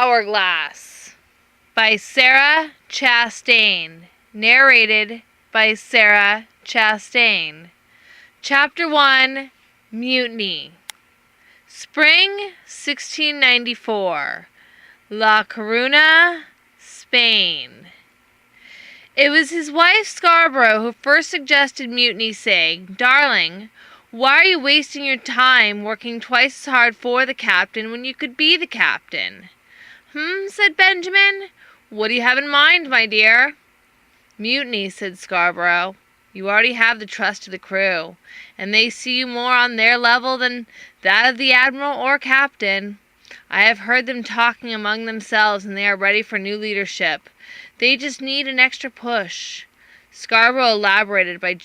Hourglass by Sarah Chastain. Narrated by Sarah Chastain. Chapter 1, Mutiny. Spring 1694. La Coruna, Spain. It was his wife Scarborough who first suggested mutiny, saying, "Darling, why are you wasting your time working twice as hard for the captain when you could be the captain?" Said Benjamin. "What do you have in mind, my dear?" "Mutiny," said Scarborough. "You already have the trust of the crew, and they see you more on their level than that of the admiral or captain. I have heard them talking among themselves, and they are ready for new leadership. They just need an extra push." Scarborough elaborated by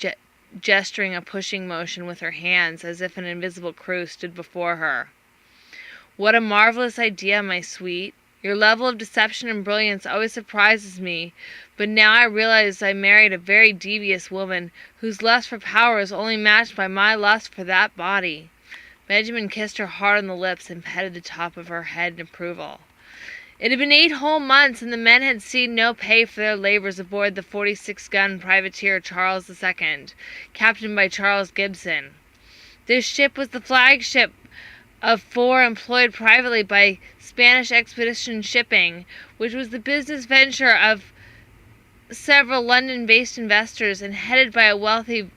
gesturing a pushing motion with her hands, as if an invisible crew stood before her. "What a marvelous idea, my sweet. Your level of deception and brilliance always surprises me, but now I realize I married a very devious woman, whose lust for power is only matched by my lust for that body." Benjamin kissed her hard on the lips and petted the top of her head in approval. It had been 8 whole months, and the men had seen no pay for their labors aboard the 46-gun privateer Charles II, captained by Charles Gibson. This ship was the flagship of 4 employed privately by Spanish Expedition Shipping, which was the business venture of several London-based investors, and headed by a wealthy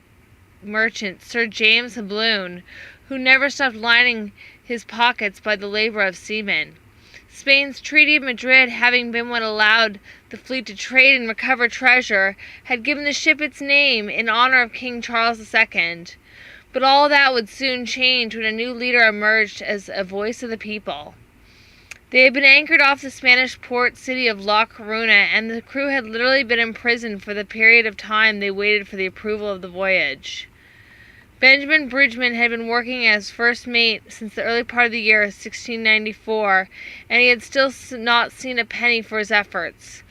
merchant, Sir James Habloon, who never stopped lining his pockets by the labor of seamen. Spain's Treaty of Madrid, having been what allowed the fleet to trade and recover treasure, had given the ship its name in honor of King Charles II. But all that would soon change when a new leader emerged as a voice of the people. They had been anchored off the Spanish port city of La Coruna, and the crew had literally been imprisoned for the period of time they waited for the approval of the voyage. Benjamin Bridgman had been working as first mate since the early part of the year 1694, and he had still not seen a penny for his efforts.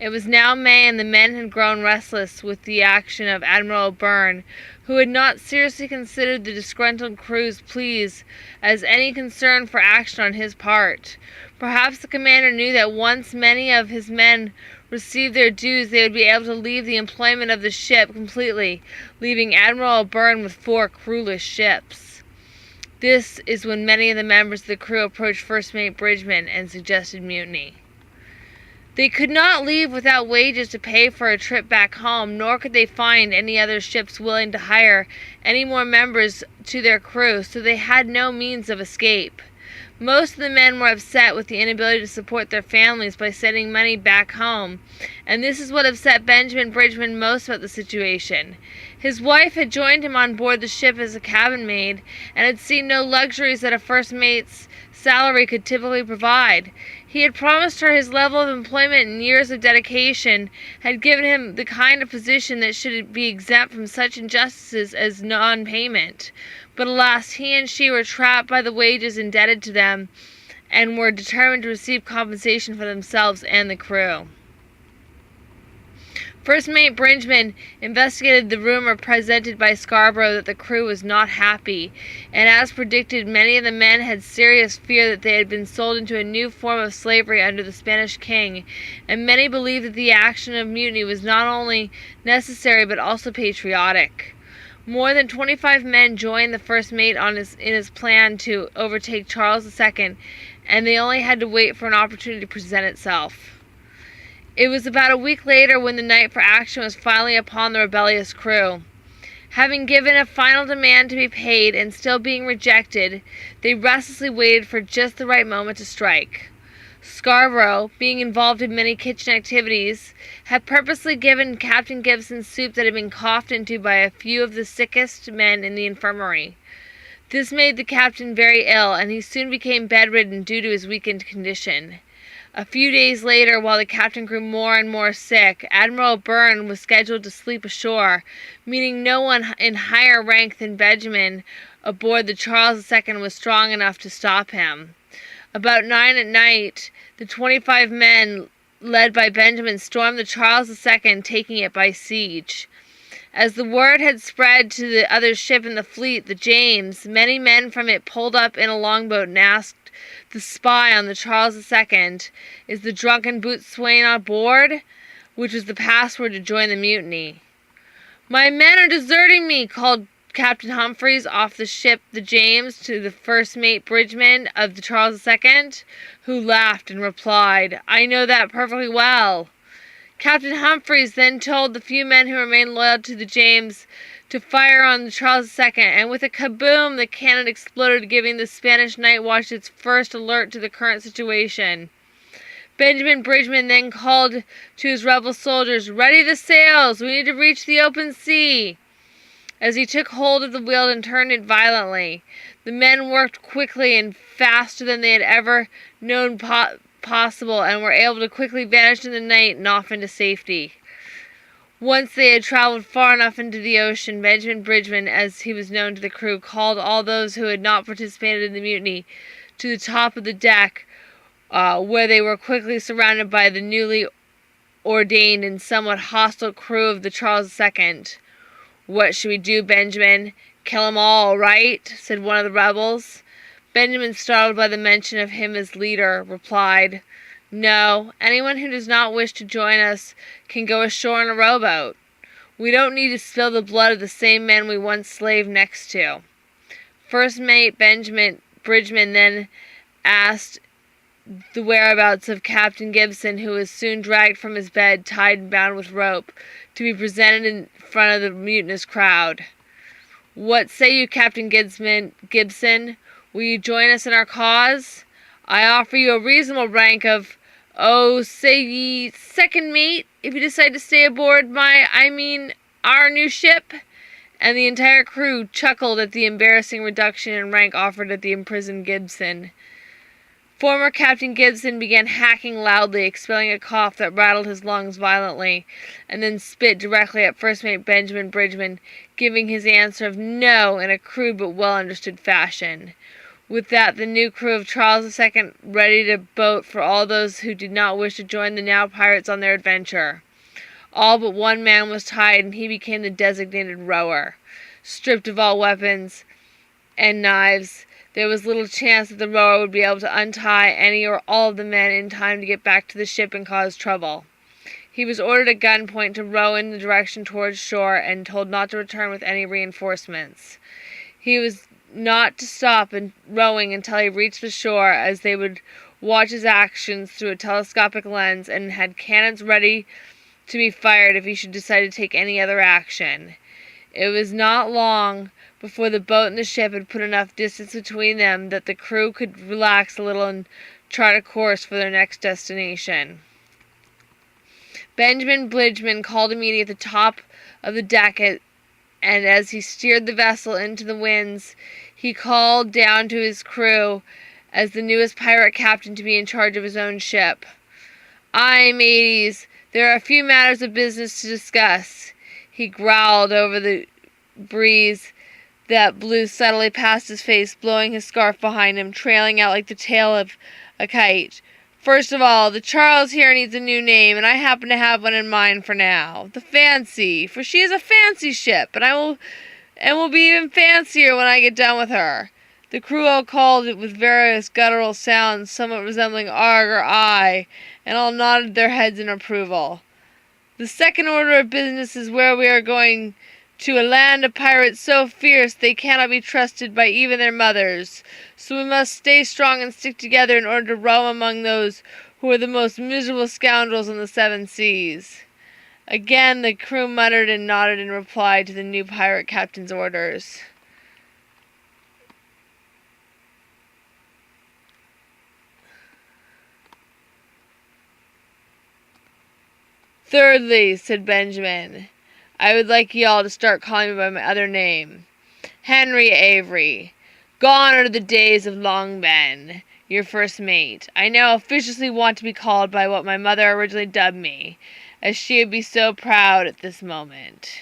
It was now May, and the men had grown restless with the action of Admiral O'Byrne, who had not seriously considered the disgruntled crew's pleas as any concern for action on his part. Perhaps the commander knew that once many of his men received their dues, they would be able to leave the employment of the ship completely, leaving Admiral O'Byrne with 4 crewless ships. This is when many of the members of the crew approached First Mate Bridgman and suggested mutiny. They could not leave without wages to pay for a trip back home, nor could they find any other ships willing to hire any more members to their crew, so they had no means of escape. Most of the men were upset with the inability to support their families by sending money back home, and this is what upset Benjamin Bridgman most about the situation. His wife had joined him on board the ship as a cabin maid, and had seen no luxuries that a first mate's salary could typically provide. He had promised her his level of employment and years of dedication, had given him the kind of position that should be exempt from such injustices as non-payment. But alas, he and she were trapped by the wages indebted to them, and were determined to receive compensation for themselves and the crew. First Mate Bridgman investigated the rumor presented by Scarborough that the crew was not happy, and as predicted, many of the men had serious fear that they had been sold into a new form of slavery under the Spanish king, and many believed that the action of mutiny was not only necessary but also patriotic. More than 25 men joined the first mate in his plan to overtake Charles II, and they only had to wait for an opportunity to present itself. It was about a week later when the night for action was finally upon the rebellious crew. Having given a final demand to be paid and still being rejected, they restlessly waited for just the right moment to strike. Scarborough, being involved in many kitchen activities, had purposely given Captain Gibson soup that had been coughed into by a few of the sickest men in the infirmary. This made the captain very ill, and he soon became bedridden due to his weakened condition. A few days later, while the captain grew more and more sick, Admiral O'Byrne was scheduled to sleep ashore, meaning no one in higher rank than Benjamin aboard the Charles II was strong enough to stop him. About 9 at night, the 25 men led by Benjamin stormed the Charles II, taking it by siege. As the word had spread to the other ship in the fleet, the James, many men from it pulled up in a longboat and asked the spy on the Charles II, "Is the drunken boatswain on board?" which was the password to join the mutiny. "My men are deserting me," called Captain Humphreys off the ship the James to the first mate Bridgman of the Charles II, who laughed and replied, "I know that perfectly well." Captain Humphreys then told the few men who remained loyal to the James to fire on the Charles II, and with a kaboom the cannon exploded, giving the Spanish night watch its first alert to the current situation. Benjamin Bridgman then called to his rebel soldiers, "Ready the sails! We need to reach the open sea!" As he took hold of the wheel and turned it violently, the men worked quickly and faster than they had ever known possible, and were able to quickly vanish in the night and off into safety. Once they had traveled far enough into the ocean, Benjamin Bridgman, as he was known to the crew, called all those who had not participated in the mutiny to the top of the deck, where they were quickly surrounded by the newly ordained and somewhat hostile crew of the Charles II. "What should we do, Benjamin? Kill 'em all, right?" said one of the rebels. Benjamin, startled by the mention of him as leader, replied, "No, anyone who does not wish to join us can go ashore in a rowboat. We don't need to spill the blood of the same men we once slaved next to." First Mate Bridgman then asked the whereabouts of Captain Gibson, who was soon dragged from his bed, tied and bound with rope, to be presented in front of the mutinous crowd. "What say you, Captain Gibson? Will you join us in our cause? I offer you a reasonable rank of, say ye, second mate, if you decide to stay aboard our new ship." And the entire crew chuckled at the embarrassing reduction in rank offered at the imprisoned Gibson. Former Captain Gibson began hacking loudly, expelling a cough that rattled his lungs violently, and then spit directly at First Mate Benjamin Bridgman, giving his answer of "no" in a crude but well-understood fashion. With that, the new crew of Charles II ready to boat for all those who did not wish to join the now pirates on their adventure. All but one man was tied, and he became the designated rower. Stripped of all weapons and knives, there was little chance that the rower would be able to untie any or all of the men in time to get back to the ship and cause trouble. He was ordered at gunpoint to row in the direction towards shore, and told not to return with any reinforcements. He was not to stop rowing until he reached the shore, as they would watch his actions through a telescopic lens, and had cannons ready to be fired if he should decide to take any other action. It was not long before the boat and the ship had put enough distance between them that the crew could relax a little and chart a course for their next destination. Benjamin Bridgman called a meeting at the top of the deck, and as he steered the vessel into the winds, he called down to his crew, as the newest pirate captain, to be in charge of his own ship. "Aye, mateys, there are a few matters of business to discuss," he growled over the breeze that blew subtly past his face, blowing his scarf behind him, trailing out like the tail of a kite. "First of all, the Charles here needs a new name, and I happen to have one in mind for now. The Fancy, for she is a fancy ship, and will be even fancier when I get done with her." The crew all called it with various guttural sounds, somewhat resembling "arg" or "aye," and all nodded their heads in approval. "The second order of business is where we are going to a land of pirates so fierce they cannot be trusted by even their mothers. So we must stay strong and stick together in order to roam among those who are the most miserable scoundrels on the 7 seas. Again the crew muttered and nodded in reply to the new pirate captain's orders. "Thirdly," said Benjamin, "I would like ye all to start calling me by my other name. Henry Avery. Gone are the days of Long Ben, your first mate. I now officiously want to be called by what my mother originally dubbed me, as she would be so proud at this moment."